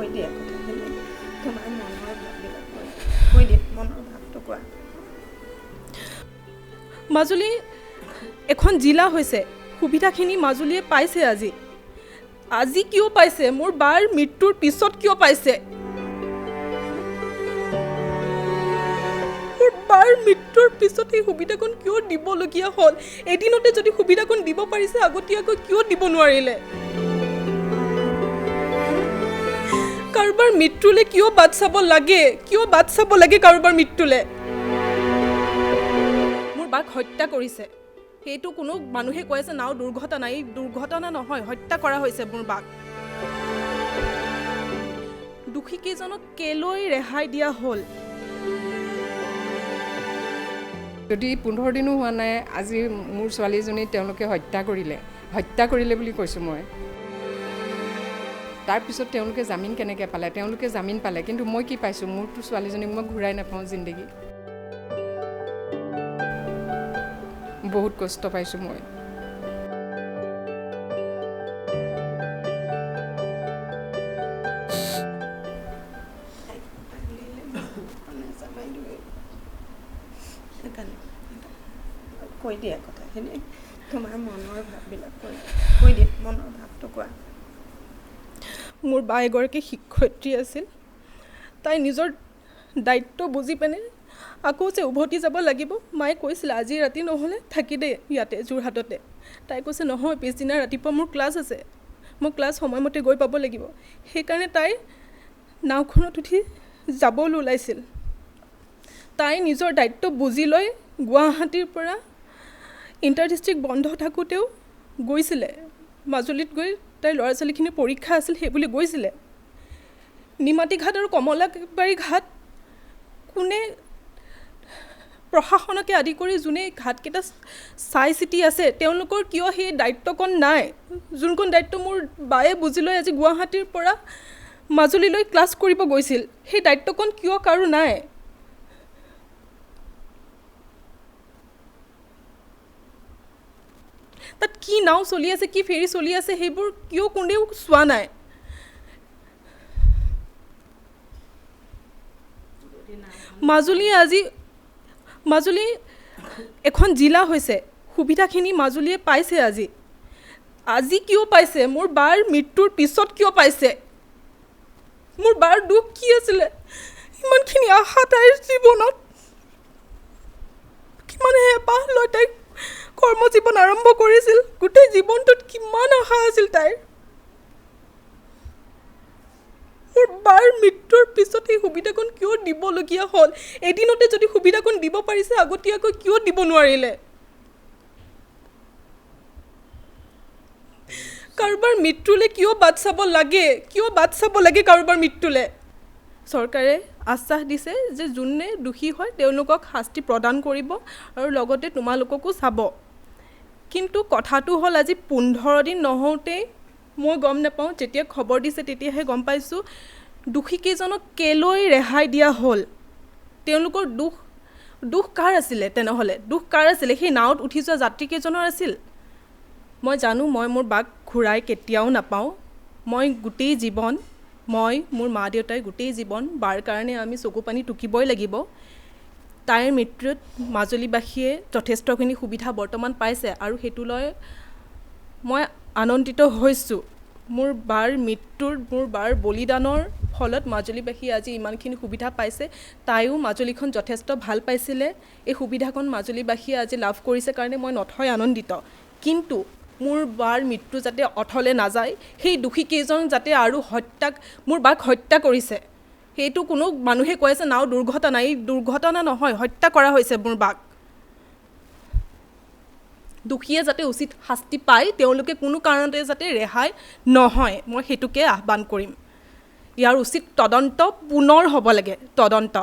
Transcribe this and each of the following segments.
কৈ দিয়া কথাখিনি তোমাৰ মনৰ ভাৱবিলাক কৈ দিয়া মনৰ ভাৱটো কোৱা মাজুলী এখন জিলা হৈছে সুবিধাখিনি মাজুলীয়ে পাইছে আজি কিয় পাইছে মোৰ বাৰ মৃত্যুৰ পিছত কিয় পাইছে মোৰ বাৰ মৃত্যুৰ পিছত এই সুবিধাখন কিয় দিবলগীয়া হ'ল এদিনতে যদি সুবিধাখন দিব পাৰিছে আগতীয়াকৈ কিয় দিব নোৱাৰিলে কাৰোবাৰ মৃত্যুলে কিয় বাট চাব লাগে কাৰোবাৰ মৃত্যুলে মোৰ বাক হত্যা কৰিছে সেইটো কোনো মানুহে কৈ আছে নাও দুৰ্ঘটনা এই দুৰ্ঘটনা নহয় হত্যা কৰা হৈছে মোৰ বাক দুখী কেইজনক কেলৈ ৰেহাই দিয়া হ'ল যদি 15 দিনো হোৱা নাই আজি মোৰ ছোৱালীজনী তেওঁলোকে হত্যা কৰিলে বুলি কৈছোঁ মই তাৰপিছত তেওঁলোকে জামিন কেনেকৈ পালে তেওঁলোকে জামিন পালে কিন্তু মই কি পাইছোঁ মোৰতো ছোৱালীজনীক মই ঘূৰাই নাপাওঁ জিন্দগী বহুত কষ্ট পাইছোঁ মই কৈ দিয়া কথাখিনি তোমাৰ মনৰ ভাৱবিলাক কৈ দিয়া মনৰ ভাৱটো কোৱা মোৰ বা এগৰাকী শিক্ষয়িত্ৰী আছিল তাই নিজৰ দায়িত্ব বুজি পেনে আকৌ যে উভতি যাব লাগিব মায়ে কৈছিলে আজি ৰাতি নহ'লে থাকি দে ইয়াতে যোৰহাটতে তাই কৈছে নহয় পিছদিনা ৰাতিপুৱা মোৰ ক্লাছ আছে মই ক্লাছ সময়মতে গৈ পাব লাগিব সেইকাৰণে তাই নাওখনত উঠি যাবলৈ ওলাইছিল তাই নিজৰ দায়িত্ব বুজি লৈ গুৱাহাটীৰ পৰা ইণ্টাৰ ডিষ্ট্ৰিক্ট বন্ধ থাকোঁতেও গৈছিলে মাজুলীত গৈ তাইৰ ল'ৰা ছোৱালীখিনি পৰীক্ষা আছিল সেইবুলি গৈছিলে নিমাতী ঘাট আৰু কমলাবাৰী ঘাট কোনে প্ৰশাসনকে আদি কৰি যোনে ঘাটকেইটা চাই চিতি আছে তেওঁলোকৰ কিয় সেই দায়িত্বকণ নাই যোনকণ দায়িত্ব মোৰ বায়ে বুজি লৈ আজি গুৱাহাটীৰ পৰা মাজুলীলৈ ক্লাছ কৰিব গৈছিল সেই দায়িত্বকণ কিয় কাৰো নাই তাত কি নাও চলি আছে কি ফেৰী চলি আছে সেইবোৰ কিয় কোনেও চোৱা নাই মাজুলী এখন জিলা হৈছে সুবিধাখিনি মাজুলীয়ে পাইছে আজি কিয় পাইছে মোৰ বাৰ মৃত্যুৰ পিছত কিয় পাইছে মোৰ বাৰ দুখ কি আছিলে ইমানখিনি আশা তাইৰ জীৱনত কিমান হেঁপাহ লৈ তাইক কৰ্মজীৱন আৰম্ভ কৰিছিল গোটেই জীৱনটোত কিমান আশা আছিল তাইৰ মোৰ বাৰ মৃত্যুৰ পিছত এই সুবিধাখন কিয় দিবলগীয়া হ'ল এদিনতে যদি সুবিধাখন দিব পাৰিছে আগতীয়াকৈ কিয় দিব নোৱাৰিলে কাৰোবাৰ মৃত্যুলে কিয় বাট চাব লাগে কাৰোবাৰ মৃত্যুলে চৰকাৰে আশ্বাস দিছে যে যোনে দোষী হয় তেওঁলোকক শাস্তি প্ৰদান কৰিব আৰু লগতে তোমালোককো চাব কিন্তু কথাটো হ'ল আজি 15 দিন নহওঁতেই মই গম নাপাওঁ যেতিয়া খবৰ দিছে তেতিয়াহে গম পাইছোঁ দুখী কেইজনক কেলৈ ৰেহাই দিয়া হ'ল তেওঁলোকৰ দুখ কাৰ আছিলে তেনেহ'লে দুখ কাৰ আছিলে সেই নাৱত উঠি যোৱা যাত্ৰীকেইজনৰ আছিল মই জানো মই মোৰ বাক ঘূৰাই কেতিয়াও নাপাওঁ মই গোটেই জীৱন মোৰ মা দেউতাই গোটেই জীৱন বাৰ কাৰণে আমি চকু পানী টুকিবই লাগিব তাইৰ মৃত্যুত মাজুলীবাসীয়ে যথেষ্টখিনি সুবিধা বৰ্তমান পাইছে আৰু সেইটো লৈ মই আনন্দিত হৈছোঁ মোৰ বাৰ মৃত্যুৰ মোৰ বাৰ বলিদানৰ ফলত মাজুলীবাসীয়ে আজি ইমানখিনি সুবিধা পাইছে তাইও মাজুলীখন যথেষ্ট ভাল পাইছিলে এই সুবিধাখন মাজুলীবাসীয়ে আজি লাভ কৰিছে কাৰণে মই নথৈ আনন্দিত কিন্তু মোৰ বাৰ মৃত্যু যাতে অথলে নাযায় সেই দুখী কেইজন যাতে আৰু মোৰ বাক হত্যা কৰিছে সেইটো কোনো মানুহে কৈ আছে নাও দুৰ্ঘটনা এই দুৰ্ঘটনা নহয় হত্যা কৰা হৈছে মোৰ বাক দুখীয়ে যাতে উচিত শাস্তি পায় তেওঁলোকে কোনো কাৰণতে যাতে ৰেহাই নহয় মই সেইটোকে আহ্বান কৰিম ইয়াৰ উচিত তদন্ত পুনৰ হ'ব লাগে তদন্ত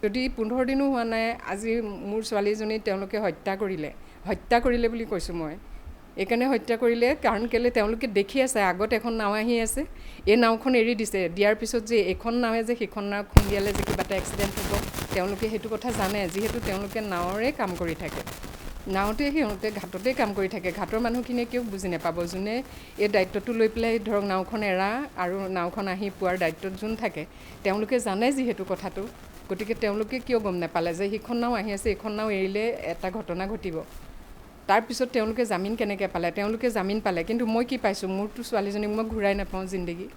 যদি 15 দিনো হোৱা নাই আজি মোৰ ছোৱালীজনী তেওঁলোকে হত্যা কৰিলে বুলি কৈছোঁ মই এইকাৰণে হত্যা কৰিলে কাৰণ কেলৈ তেওঁলোকে দেখি আছে আগত এখন নাও আহি আছে এই নাওখন এৰি দিয়াৰ পিছত যে এখন নাৱে যে সেইখন নাও খুন্দিয়ালে যে কিবা এটা এক্সিডেণ্ট হ'ব তেওঁলোকে সেইটো কথা জানে যিহেতু তেওঁলোকে নাৱৰে কাম কৰি থাকে নাওতে সিহঁতে ঘাটতে কাম কৰি থাকে। ঘাটৰ মানুহখিনিয়ে কিয় বুজি নাপাব? যোনে এই দায়িত্বটো লৈ পেলাই ধৰক নাওখন এৰা আৰু নাওখন আহি পোৱাৰ দায়িত্বত যোন থাকে তেওঁলোকে জানে যিহেতু কথাটো, গতিকে তেওঁলোকে কিয় গম নাপালে যে সেইখন নাও আহি আছে, এইখন নাও এৰিলে এটা ঘটনা ঘটিব। তাৰপিছত তেওঁলোকে জামিন কেনেকৈ পালে? তেওঁলোকে জামিন পালে, কিন্তু মই কি পাইছোঁ? মোৰতো ছোৱালীজনীক মই ঘূৰাই নাপাওঁ জিন্দগী।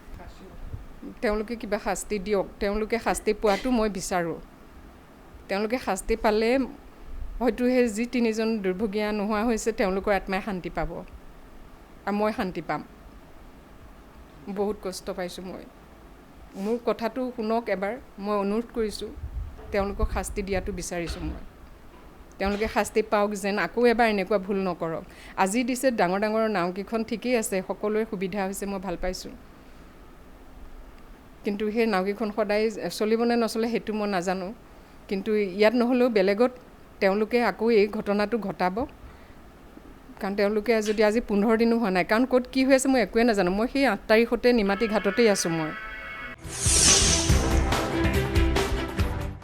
তেওঁলোকে কিবা শাস্তি দিয়ক, তেওঁলোকে শাস্তি পোৱাটো মই বিচাৰোঁ। তেওঁলোকে শাস্তি পালে হয়তো সেই যি 3জন দুৰ্ভগীয়া নোহোৱা হৈছে তেওঁলোকৰ আত্মাই শান্তি পাব আৰু মই শান্তি পাম। বহুত কষ্ট পাইছোঁ মই। মোৰ কথাটো শুনক এবাৰ, মই অনুৰোধ কৰিছোঁ, তেওঁলোকক শাস্তি দিয়াটো বিচাৰিছোঁ মই। তেওঁলোকে শাস্তি পাওক যেন আকৌ এবাৰ এনেকুৱা ভুল নকৰক। আজি দিছে ডাঙৰ ডাঙৰ নাওকেইখন ঠিকেই আছে, সকলোৰে সুবিধা হৈছে, মই ভাল পাইছোঁ, কিন্তু সেই নাওকেইখন সদায় চলিবনে নচলে সেইটো মই নাজানো। কিন্তু ইয়াত নহ'লেও বেলেগত তেওঁলোকে আকৌ এই ঘটনাটো ঘটাব, কাৰণ তেওঁলোকে যদি আজি 15 দিনো হোৱা নাই, কাৰণ ক'ত কি হৈ আছে মই একোৱে নাজানো। মই সেই 8 তাৰিখতে নিমাতী ঘাটতেই আছোঁ মই।